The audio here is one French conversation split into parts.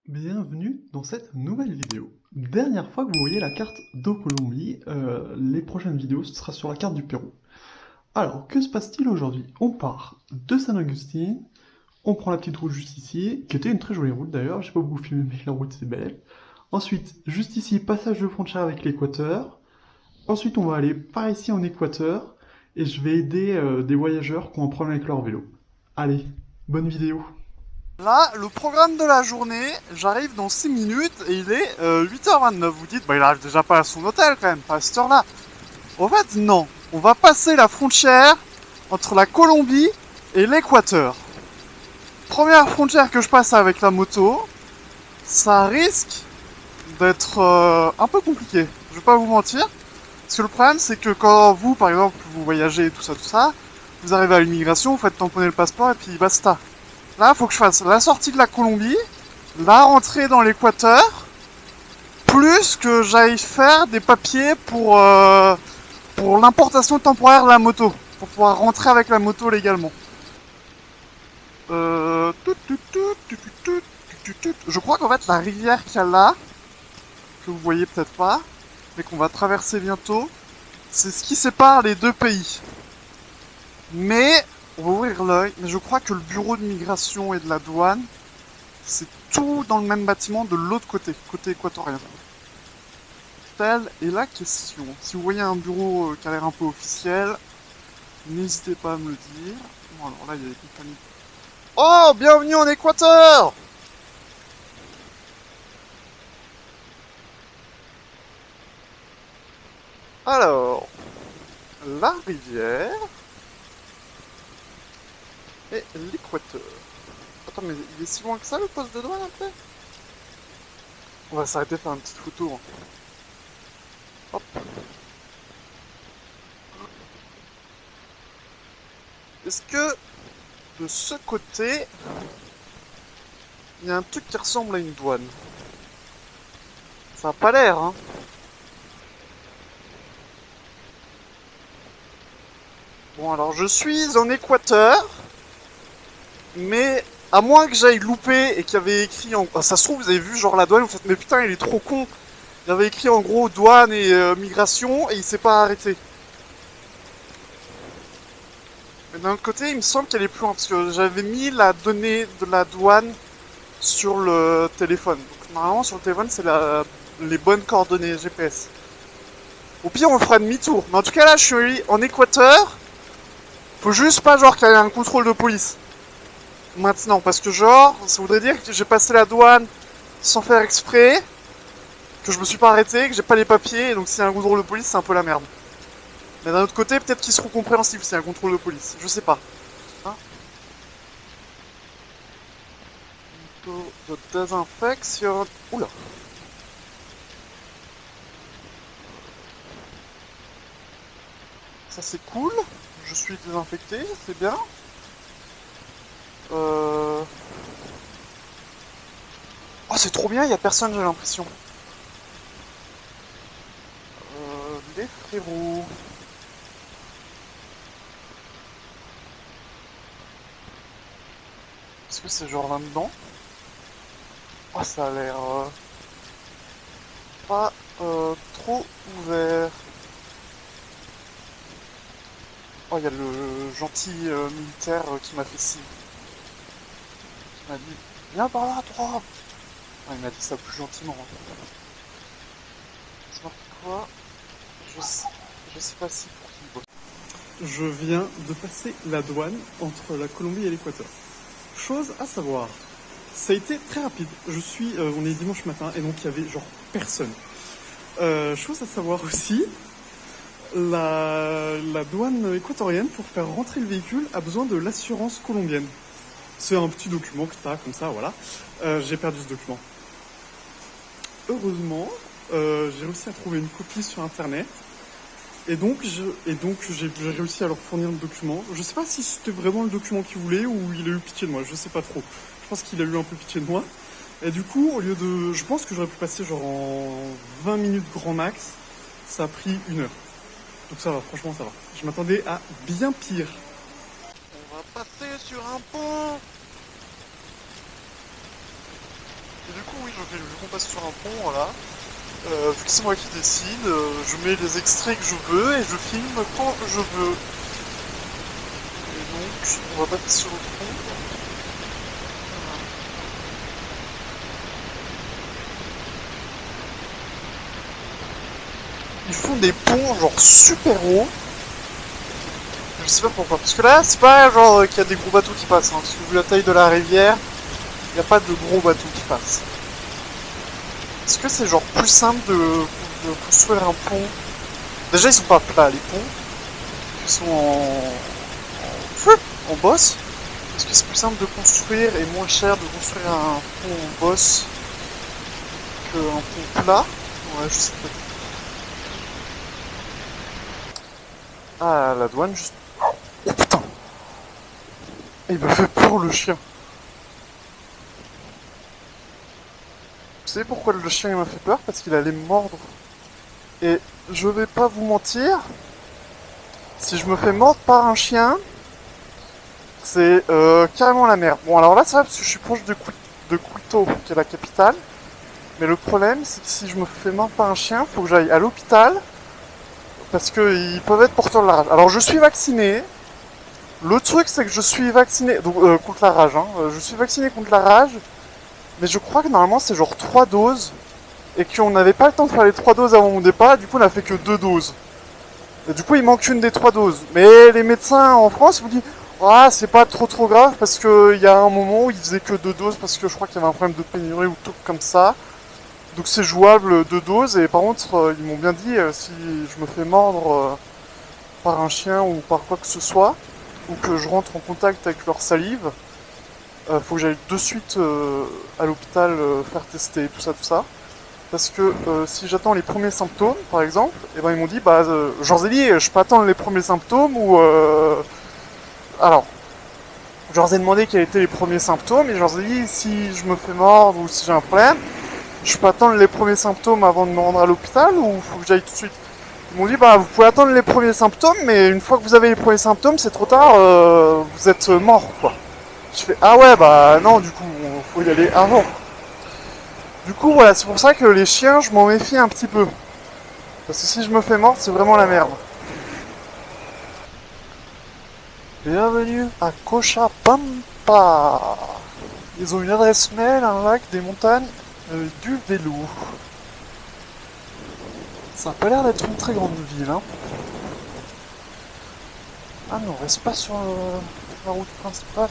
Bienvenue dans cette nouvelle vidéo. Dernière fois que vous voyez la carte de Colombie, les prochaines vidéos ce sera sur la carte du Pérou. Alors, que se passe-t-il aujourd'hui? On part de San Agustín, on prend la petite route juste ici, qui était une très jolie route d'ailleurs, j'ai pas beaucoup filmé mais la route c'est belle. Ensuite, juste ici, passage de frontière avec l'Équateur. Ensuite, on va aller par ici en Équateur, et je vais aider des voyageurs qui ont un problème avec leur vélo. Allez, bonne vidéo! Là, le programme de la journée, j'arrive dans 6 minutes et il est 8h29. Vous dites, bah il arrive déjà pas à son hôtel quand même, pas à cette heure-là. En fait, non. On va passer la frontière entre la Colombie et l'Équateur. Première frontière que je passe avec la moto, ça risque d'être un peu compliqué. Je vais pas vous mentir. Parce que le problème, c'est que quand vous, par exemple, vous voyagez tout ça, vous arrivez à l'immigration, vous faites tamponner le passeport et puis basta. Là, il faut que je fasse la sortie de la Colombie, la rentrée dans l'Équateur, plus que j'aille faire des papiers pour l'importation temporaire de la moto, pour pouvoir rentrer avec la moto légalement. Je crois qu'en fait la rivière qu'il y a là, que vous voyez peut-être pas, mais qu'on va traverser bientôt, c'est ce qui sépare les deux pays. Mais, on va ouvrir l'œil, mais je crois que le bureau de migration et de la douane, c'est tout dans le même bâtiment de l'autre côté, côté équatorien. Telle est la question. Si vous voyez un bureau qui a l'air un peu officiel, n'hésitez pas à me le dire. Bon, alors là, il y a des compagnies. Oh, bienvenue en Équateur! Alors, la rivière et l'Équateur. Attends, mais il est si loin que ça le poste de douane après? On va s'arrêter faire une petite photo. Hein. Hop. Est-ce que de ce côté, il y a un truc qui ressemble à une douane? Ça a pas l'air, hein. Bon, alors je suis en Équateur, mais à moins que j'aille louper et qu'il y avait écrit en... Ah, ça se trouve, vous avez vu genre la douane, vous faites mais putain, il est trop con. Il y avait écrit en gros douane et migration et il s'est pas arrêté. Mais d'un autre côté, il me semble qu'elle est plus loin parce que j'avais mis la donnée de la douane sur le téléphone. Donc normalement sur le téléphone, c'est les bonnes coordonnées GPS. Au pire, on fera demi-tour. Mais en tout cas, là, je suis en Équateur. Faut juste pas genre qu'il y ait un contrôle de police. Maintenant, parce que genre, ça voudrait dire que j'ai passé la douane sans faire exprès, que je me suis pas arrêté, que j'ai pas les papiers, et donc s'il y a un contrôle de police, c'est un peu la merde. Mais d'un autre côté, peut-être qu'ils seront compréhensibles s'il y a un contrôle de police, je sais pas. Hein, de désinfection... Oula. Ça c'est cool, je suis désinfecté, c'est bien. Oh, c'est trop bien, il y a personne, j'ai l'impression. Les frérots... Est-ce que c'est genre là-dedans? Oh, ça a l'air pas trop ouvert. Oh, il y a le gentil militaire qui m'a fait signe. Qui m'a dit, viens par là, toi. Oh, il m'a dit ça plus gentiment. C'est marqué quoi? Je sais pas si pour qui il bosse. Je viens de passer la douane entre la Colombie et l'Équateur. Chose à savoir, ça a été très rapide. On est dimanche matin et donc il y avait genre personne. Chose à savoir aussi, la douane équatorienne pour faire rentrer le véhicule a besoin de l'assurance colombienne. C'est un petit document que tu as comme ça, voilà. J'ai perdu ce document. Heureusement, j'ai réussi à trouver une copie sur internet. Et donc j'ai réussi à leur fournir le document. Je sais pas si c'était vraiment le document qu'il voulait ou il a eu pitié de moi, je sais pas trop. Je pense qu'il a eu un peu pitié de moi. Et du coup, au lieu de... Je pense que j'aurais pu passer genre en 20 minutes grand max. Ça a pris 1 heure. Donc ça va, franchement ça va. Je m'attendais à bien pire. On va passer sur un pont. Et du coup, oui, je passe sur un pont, voilà. Vu que c'est moi qui décide, je mets les extraits que je veux et je filme quand je veux. Et donc, on va passer sur le pont. Ils font des ponts genre super hauts. Je sais pas pourquoi. Parce que là, c'est pas genre qu'il y a des gros bateaux qui passent. Hein, parce que vu la taille de la rivière, il n'y a pas de gros bateaux qui passent. Est-ce que c'est genre plus simple de construire un pont? Déjà, ils sont pas plats, les ponts. Ils sont en bosse. Est-ce que c'est plus simple de construire et moins cher de construire un pont en bosse qu'un pont plat? Ouais, je sais pas. Ah, la douane, juste. Oh putain! Il me fait peur le chien. Vous savez pourquoi le chien il m'a fait peur? Parce qu'il allait me mordre. Et je vais pas vous mentir, si je me fais mordre par un chien, c'est carrément la merde. Bon alors là ça va parce que je suis proche de Quito, qui est la capitale. Mais le problème c'est que si je me fais mordre par un chien, faut que j'aille à l'hôpital. Parce qu'ils peuvent être porteurs de la rage. Alors je suis vacciné. Le truc c'est que je suis vacciné donc, contre la rage. Hein. Je suis vacciné contre la rage. Mais je crois que normalement c'est genre 3 doses. Et qu'on n'avait pas le temps de faire les 3 doses avant mon départ. Du coup on a fait que 2 doses. Et du coup, il manque une des 3 doses. Mais les médecins en France vous disent ah, c'est pas trop grave parce qu'il y a un moment où ils faisaient que 2 doses parce que je crois qu'il y avait un problème de pénurie ou tout comme ça. Donc c'est jouable 2 doses. Et par contre, ils m'ont bien dit si je me fais mordre par un chien ou par quoi que ce soit, ou que je rentre en contact avec leur salive, faut que j'aille de suite à l'hôpital faire tester tout ça. Parce que si j'attends les premiers symptômes, par exemple, et ben ils m'ont dit, bah, je leur ai dit, je peux attendre les premiers symptômes ou... Alors, je leur ai demandé quels étaient les premiers symptômes, et je leur ai dit, si je me fais mordre ou si j'ai un problème, je peux attendre les premiers symptômes avant de me rendre à l'hôpital ou faut que j'aille tout de suite? Ils m'ont dit, bah, vous pouvez attendre les premiers symptômes, mais une fois que vous avez les premiers symptômes, c'est trop tard, vous êtes mort, quoi. Je fais, ah ouais, bah non, du coup, faut y aller avant. Du coup, voilà, c'est pour ça que les chiens, je m'en méfie un petit peu. Parce que si je me fais mordre, c'est vraiment la merde. Bienvenue à Cochapampa. Ils ont une adresse mail, un lac, des montagnes, du vélo. Ça a pas l'air d'être une très grande ville, hein. Ah mais on reste pas sur la route principale.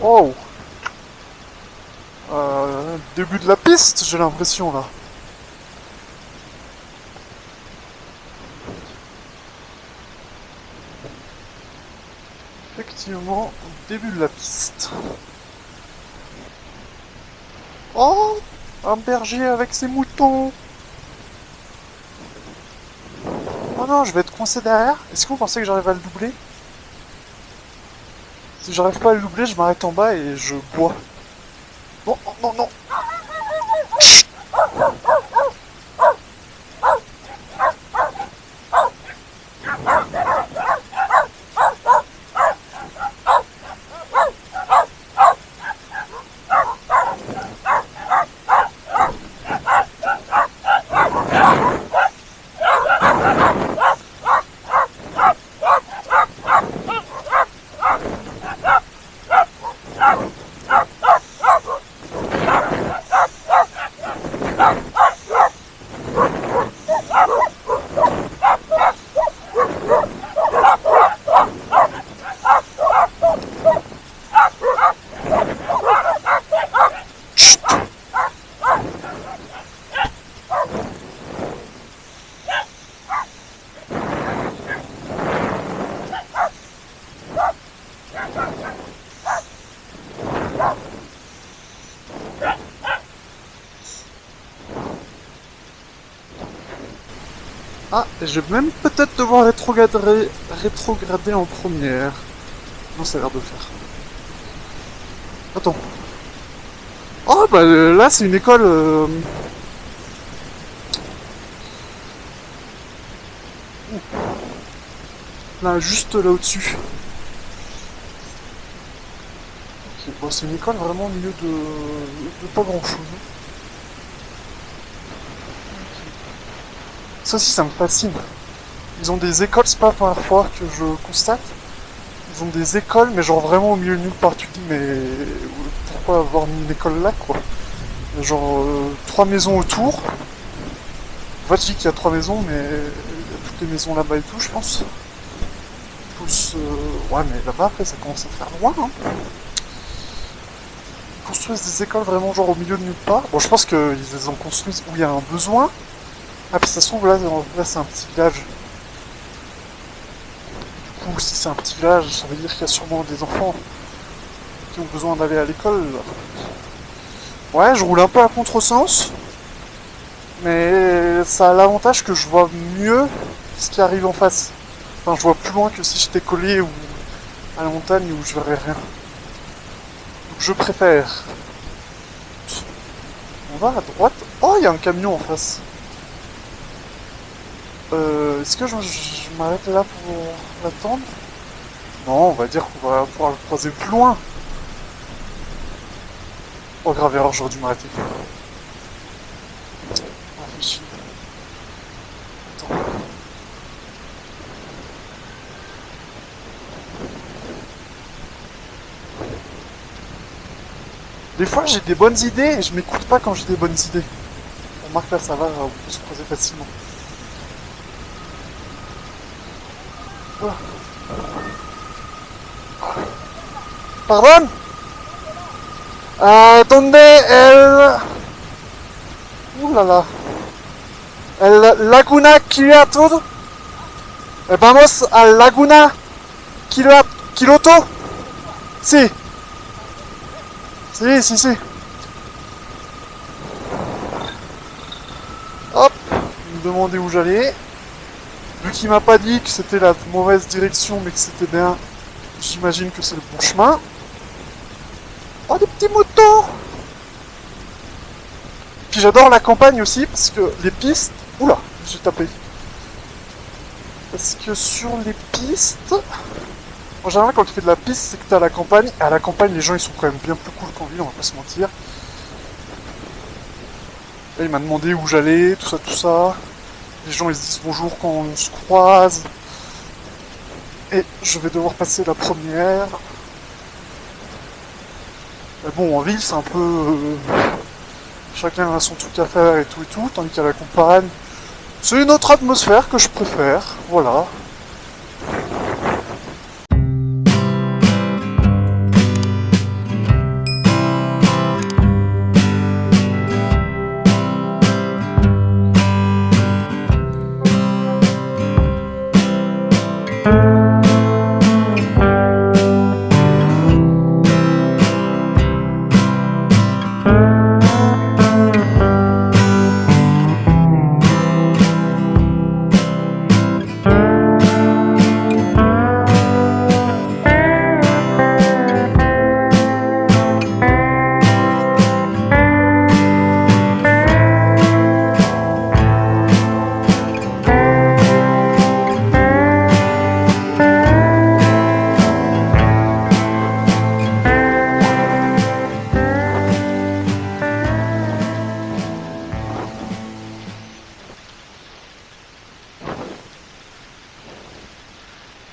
Oh, début de la piste, j'ai l'impression là. Effectivement, début de la piste. Oh, un berger avec ses moutons. Oh non, je vais être coincé derrière. Est-ce que vous pensez que j'arrive à le doubler? Si j'arrive pas à le doubler, je m'arrête en bas et je bois. Non, non, non. Ah, je vais même peut-être devoir rétrograder en première. Non, ça a l'air de faire. Attends. Oh, bah là, c'est une école... Là, juste là au-dessus. Ok, bon, c'est une école vraiment au milieu de pas grand chose. Ça aussi, ça me fascine. Ils ont des écoles, c'est pas la première fois que je constate. Ils ont des écoles, mais genre vraiment au milieu de nulle part. Tu te dis, mais pourquoi avoir mis une école là, quoi? Il y a genre 3 maisons autour. En fait, je dis qu'il y a 3 maisons, mais il y a toutes les maisons là-bas et tout, je pense. Plus, ouais, mais là-bas, après, ça commence à faire loin, hein. Ils construisent des écoles vraiment genre au milieu de nulle part. Bon, je pense qu'ils les ont construites où il y a un besoin. Ah, puis ça se trouve, là c'est un petit village. Du coup, si c'est un petit village, ça veut dire qu'il y a sûrement des enfants qui ont besoin d'aller à l'école. Ouais, je roule un peu à contresens. Mais ça a l'avantage que je vois mieux ce qui arrive en face. Enfin, je vois plus loin que si j'étais collé ou à la montagne où je verrais rien. Donc je préfère. On va à droite. Oh, il y a un camion en face. Est-ce que je m'arrête là pour l'attendre? Non, on va dire qu'on va pouvoir le croiser plus loin. Oh, grave erreur, j'aurais dû m'arrêter. Ah, fais chier. Attends. Des fois, j'ai des bonnes idées et je m'écoute pas quand j'ai des bonnes idées. On remarque là, ça va, on peut se croiser facilement. Oh. Pardon? ¿Dónde el... là là. El Laguna Quiliatur? Vamos al Laguna Quiloto? Si. Si. Hop, il me demandait où j'allais. Vu qu'il m'a pas dit que c'était la mauvaise direction, mais que c'était bien, j'imagine que c'est le bon chemin. Oh, des petits motos! Puis j'adore la campagne aussi, parce que les pistes... Oula, j'ai tapé. Parce que sur les pistes... En général, quand tu fais de la piste, c'est que t'es à la campagne. Et à la campagne, les gens, ils sont quand même bien plus cool qu'en ville, on va pas se mentir. Là, il m'a demandé où j'allais, tout ça. Les gens, ils se disent bonjour quand on se croise. Et je vais devoir passer la première. Mais bon, en ville, c'est un peu... chacun a son truc à faire et tout, tandis qu'à la campagne, c'est une autre atmosphère que je préfère, voilà.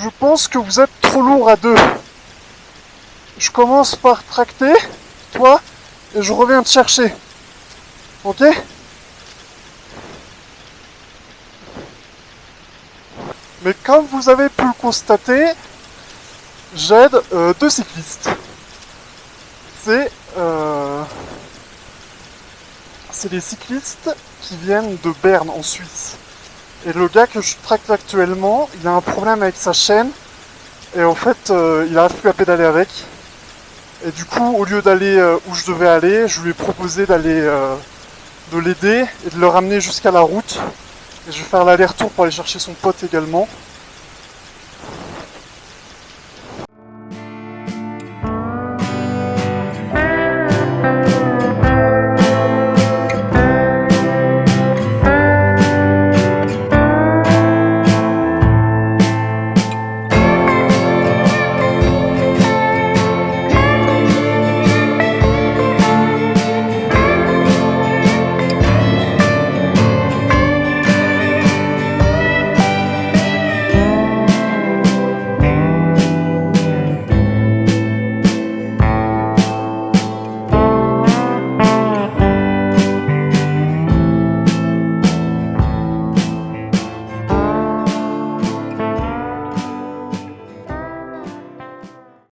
Je pense que vous êtes trop lourd à deux. Je commence par tracter, toi, et je reviens te chercher. Ok? Mais comme vous avez pu le constater, j'aide 2 cyclistes. C'est les cyclistes qui viennent de Berne en Suisse. Et le gars que je tracte actuellement, il a un problème avec sa chaîne. Et en fait, il n'arrive plus à pédaler avec. Et du coup, au lieu d'aller où je devais aller, je lui ai proposé d'aller de l'aider et de le ramener jusqu'à la route. Et je vais faire l'aller-retour pour aller chercher son pote également.